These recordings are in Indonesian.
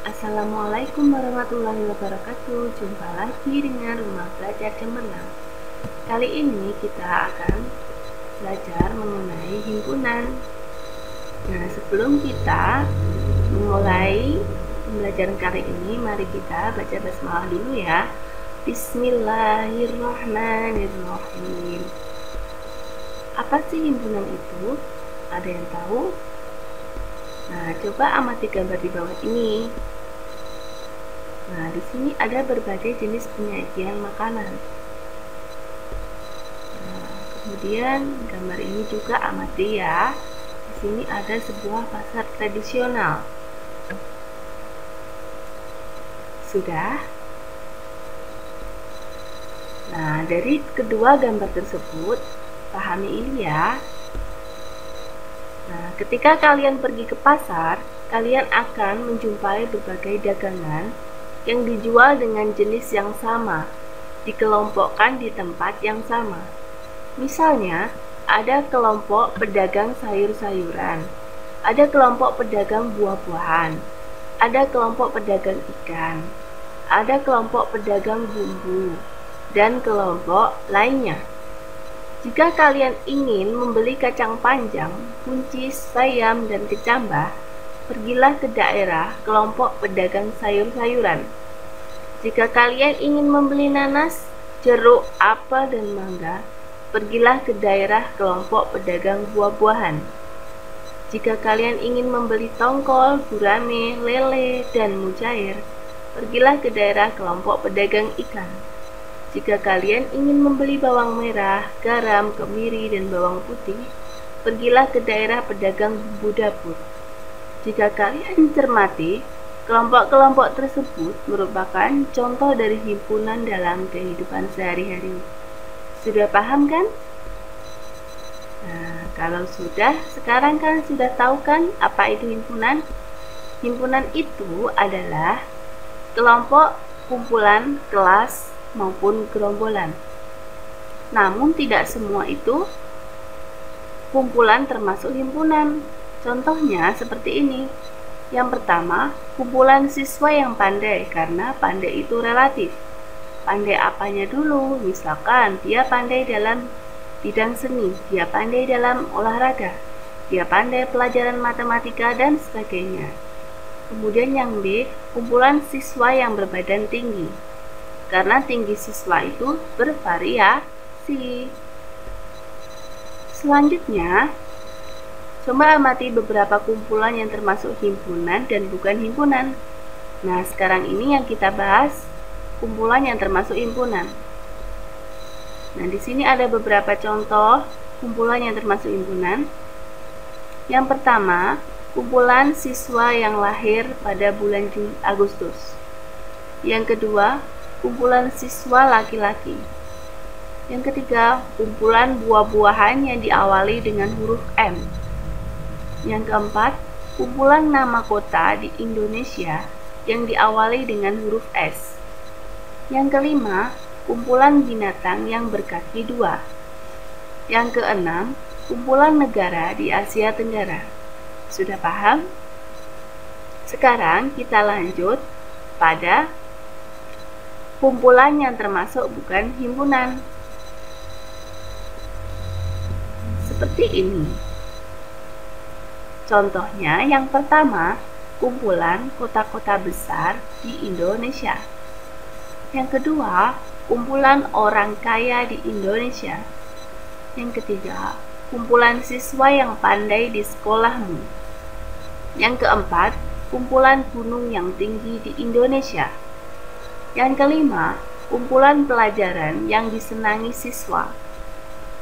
Assalamualaikum warahmatullahi wabarakatuh. Jumpa lagi dengan Rumah Belajar Cemerlang. Kali ini kita akan belajar mengenai himpunan. Nah, sebelum kita memulai pembelajaran kali ini, mari kita baca basmalah dulu ya. Bismillahirrahmanirrahim. Apa sih himpunan itu? Ada yang tahu? Nah, coba amati gambar di bawah ini. Nah, di sini ada berbagai jenis penyajian makanan. Nah, kemudian gambar ini juga amati ya. Di sini ada sebuah pasar tradisional. Sudah? Nah, dari kedua gambar tersebut, pahami ini ya. Nah, ketika kalian pergi ke pasar, kalian akan menjumpai berbagai dagangan yang dijual dengan jenis yang sama, dikelompokkan di tempat yang sama. Misalnya, ada kelompok pedagang sayur-sayuran, ada kelompok pedagang buah-buahan, ada kelompok pedagang ikan, ada kelompok pedagang bumbu, dan kelompok lainnya. Jika kalian ingin membeli kacang panjang, buncis, bayam, dan kecambah, pergilah ke daerah kelompok pedagang sayur-sayuran. Jika kalian ingin membeli nanas, jeruk, apel, dan mangga, pergilah ke daerah kelompok pedagang buah-buahan. Jika kalian ingin membeli tongkol, gurame, lele, dan mujair, pergilah ke daerah kelompok pedagang ikan. Jika kalian ingin membeli bawang merah, garam, kemiri, dan bawang putih, pergilah ke daerah pedagang bumbu dapur. Jika kalian cermati, kelompok-kelompok tersebut merupakan contoh dari himpunan dalam kehidupan sehari-hari. Sudah paham kan? Nah, kalau sudah, sekarang kan sudah tahu kan apa itu himpunan? Himpunan itu adalah kelompok, kumpulan, kelas, maupun gerombolan. Namun tidak semua itu kumpulan termasuk himpunan. Contohnya seperti ini. Yang pertama, kumpulan siswa yang pandai, karena pandai itu relatif. Pandai apanya dulu? Misalkan dia pandai dalam bidang seni, dia pandai dalam olahraga, dia pandai pelajaran matematika, dan sebagainya. Kemudian yang B, kumpulan siswa yang berbadan tinggi, karena tinggi siswa itu bervariasi. Selanjutnya, coba amati beberapa kumpulan yang termasuk himpunan dan bukan himpunan. Nah, sekarang ini yang kita bahas kumpulan yang termasuk himpunan. Nah, di sini ada beberapa contoh kumpulan yang termasuk himpunan. Yang pertama, kumpulan siswa yang lahir pada bulan Agustus. Yang kedua, kumpulan siswa laki-laki. Yang ketiga, kumpulan buah-buahan yang diawali dengan huruf M. Yang keempat, kumpulan nama kota di Indonesia yang diawali dengan huruf S. Yang kelima, kumpulan binatang yang berkaki dua. Yang keenam, kumpulan negara di Asia Tenggara. Sudah paham? Sekarang kita lanjut pada kumpulan yang termasuk bukan himpunan. Seperti ini. Contohnya yang pertama, kumpulan kota-kota besar di Indonesia. Yang kedua, kumpulan orang kaya di Indonesia. Yang ketiga, kumpulan siswa yang pandai di sekolahmu. Yang keempat, kumpulan gunung yang tinggi di Indonesia. Yang kelima, kumpulan pelajaran yang disenangi siswa.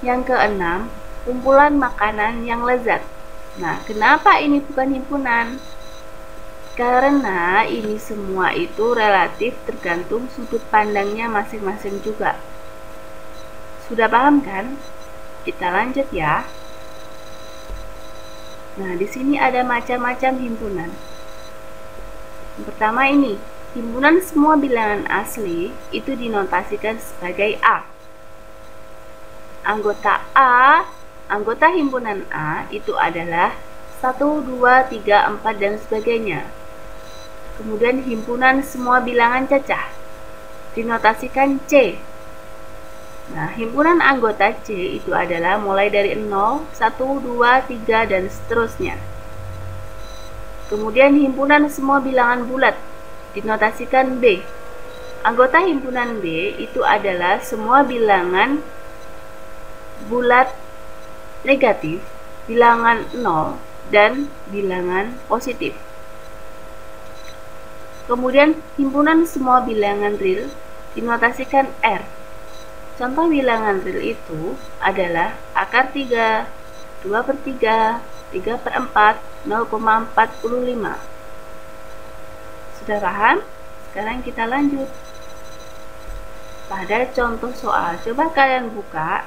Yang keenam, kumpulan makanan yang lezat. Nah, kenapa ini bukan himpunan? Karena ini semua itu relatif tergantung sudut pandangnya masing-masing juga. Sudah paham kan? Kita lanjut ya. Nah, di sini ada macam-macam himpunan. Yang pertama ini, himpunan semua bilangan asli itu dinotasikan sebagai A. Anggota himpunan A itu adalah 1, 2, 3, 4, dan sebagainya. Kemudian himpunan semua bilangan cacah, dinotasikan C. Nah, himpunan anggota C itu adalah mulai dari 0, 1, 2, 3, dan seterusnya. Kemudian himpunan semua bilangan bulat, dinotasikan B. Anggota himpunan B itu adalah semua bilangan bulat negatif, bilangan 0, dan bilangan positif. Kemudian himpunan semua bilangan real dinotasikan R. Contoh bilangan real itu adalah akar 3, 2/3, 3/4, 0,45. Sudah paham? Sekarang kita lanjut pada contoh soal. Coba kalian buka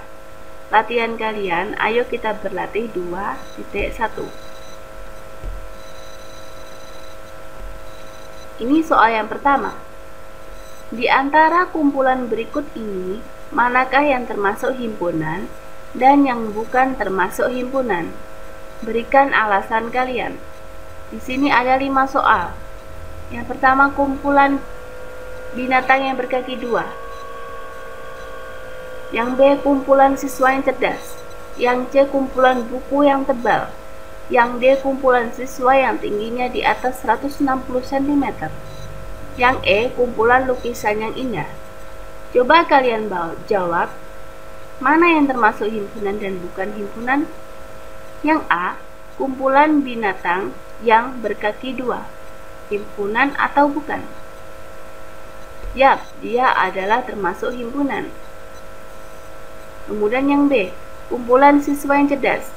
latihan kalian. Ayo kita berlatih 2.1. Ini soal yang pertama. Di antara kumpulan berikut ini, manakah yang termasuk himpunan dan yang bukan termasuk himpunan? Berikan alasan kalian. Di sini ada 5 soal. Yang pertama, kumpulan binatang yang berkaki 2. Yang B, kumpulan siswa yang cerdas. Yang C, kumpulan buku yang tebal. Yang D, kumpulan siswa yang tingginya di atas 160 cm. Yang E, kumpulan lukisan yang indah. Coba kalian jawab, mana yang termasuk himpunan dan bukan himpunan? Yang A, kumpulan binatang yang berkaki 2. Himpunan atau bukan? Yap, dia adalah termasuk himpunan. Kemudian yang B, kumpulan siswa yang cerdas.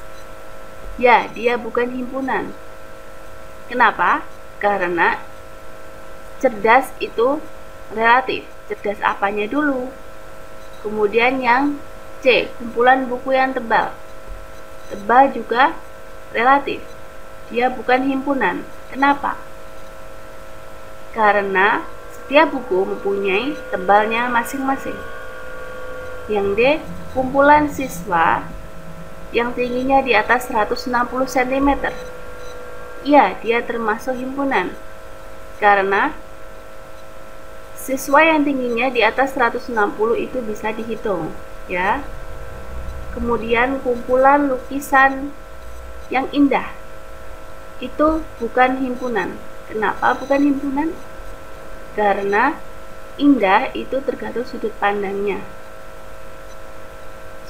Ya, dia bukan himpunan. Kenapa? Karena cerdas itu relatif. Cerdas apanya dulu? Kemudian yang C, kumpulan buku yang tebal. Tebal juga relatif. Dia bukan himpunan. Kenapa? Karena setiap buku mempunyai tebalnya masing-masing. Yang D, kumpulan siswa yang tingginya di atas 160 cm. Ya, dia termasuk himpunan. Karena siswa yang tingginya di atas 160 itu bisa dihitung, ya. Kemudian kumpulan lukisan yang indah itu bukan himpunan. Kenapa bukan himpunan? Karena indah itu tergantung sudut pandangnya.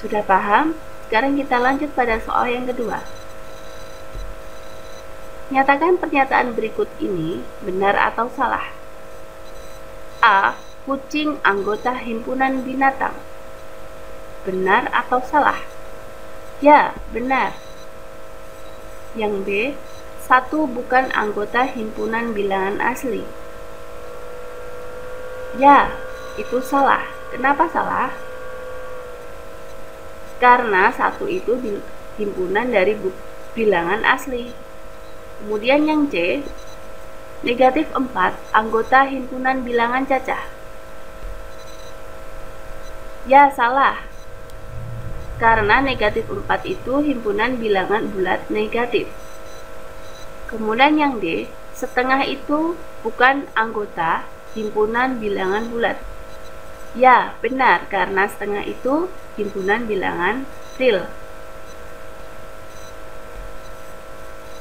Sudah paham? Sekarang kita lanjut pada soal yang kedua. Nyatakan pernyataan berikut ini benar atau salah. A. Kucing anggota himpunan binatang. Benar atau salah? Ya, benar. Yang B. 1 bukan anggota himpunan bilangan asli. Ya, itu salah. Kenapa salah? Karena 1 itu himpunan dari bilangan asli. Kemudian yang C, negatif 4 anggota himpunan bilangan cacah. Ya, salah. Karena negatif 4 itu himpunan bilangan bulat negatif. Kemudian yang D, setengah itu bukan anggota himpunan bilangan bulat. Ya, benar, karena setengah itu himpunan bilangan real.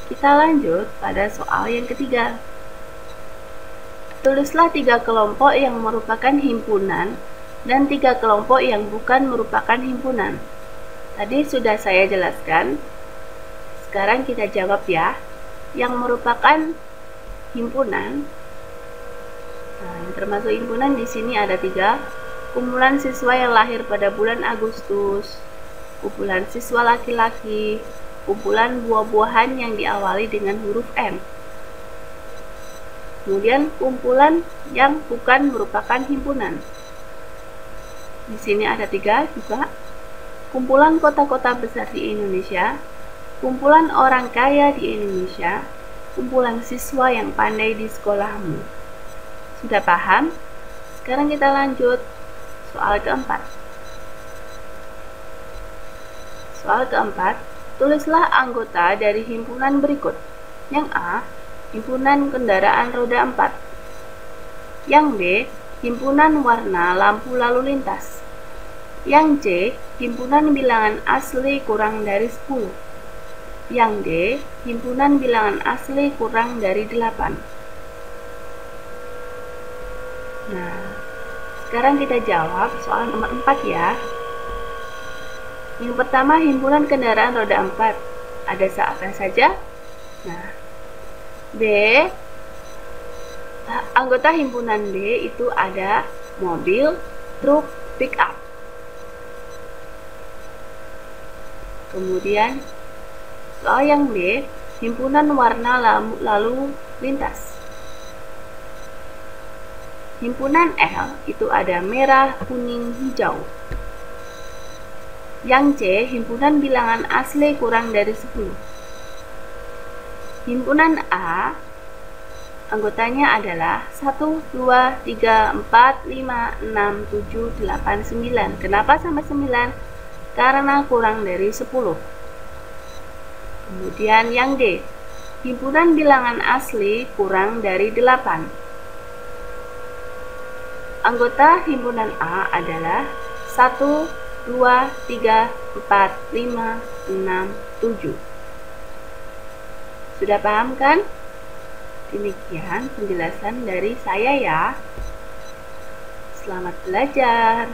Kita lanjut pada soal yang ketiga. Tulislah 3 kelompok yang merupakan himpunan dan 3 kelompok yang bukan merupakan himpunan. Tadi sudah saya jelaskan. Sekarang kita jawab ya. Yang merupakan himpunan, nah, yang termasuk himpunan di sini ada 3. Kumpulan siswa yang lahir pada bulan Agustus, kumpulan siswa laki-laki, kumpulan buah-buahan yang diawali dengan huruf M. Kemudian kumpulan yang bukan merupakan himpunan. Di sini ada 3 juga. Kumpulan kota-kota besar di Indonesia, kumpulan orang kaya di Indonesia, kumpulan siswa yang pandai di sekolahmu. Sudah paham? Sekarang kita lanjut. Soal keempat. Soal keempat, tulislah anggota dari himpunan berikut. Yang A, himpunan kendaraan roda 4. Yang B, himpunan warna lampu lalu lintas. Yang C, himpunan bilangan asli kurang dari 10. Yang D, himpunan bilangan asli kurang dari 8. Nah, sekarang kita jawab soal nomor 4 ya. Yang pertama, himpunan kendaraan roda 4. Ada apa saja? Nah, B, anggota himpunan B itu ada mobil, truk, pick up. Kemudian, soal yang B, himpunan warna lalu lintas. Himpunan L itu ada merah, kuning, hijau. Yang C, himpunan bilangan asli kurang dari 10. Himpunan A, anggotanya adalah 1, 2, 3, 4, 5, 6, 7, 8, 9. Kenapa sampai 9? Karena kurang dari 10. Kemudian yang D, himpunan bilangan asli kurang dari 8. Anggota himpunan A adalah 1, 2, 3, 4, 5, 6, 7. Sudah paham kan? Demikian penjelasan dari saya ya. Selamat belajar.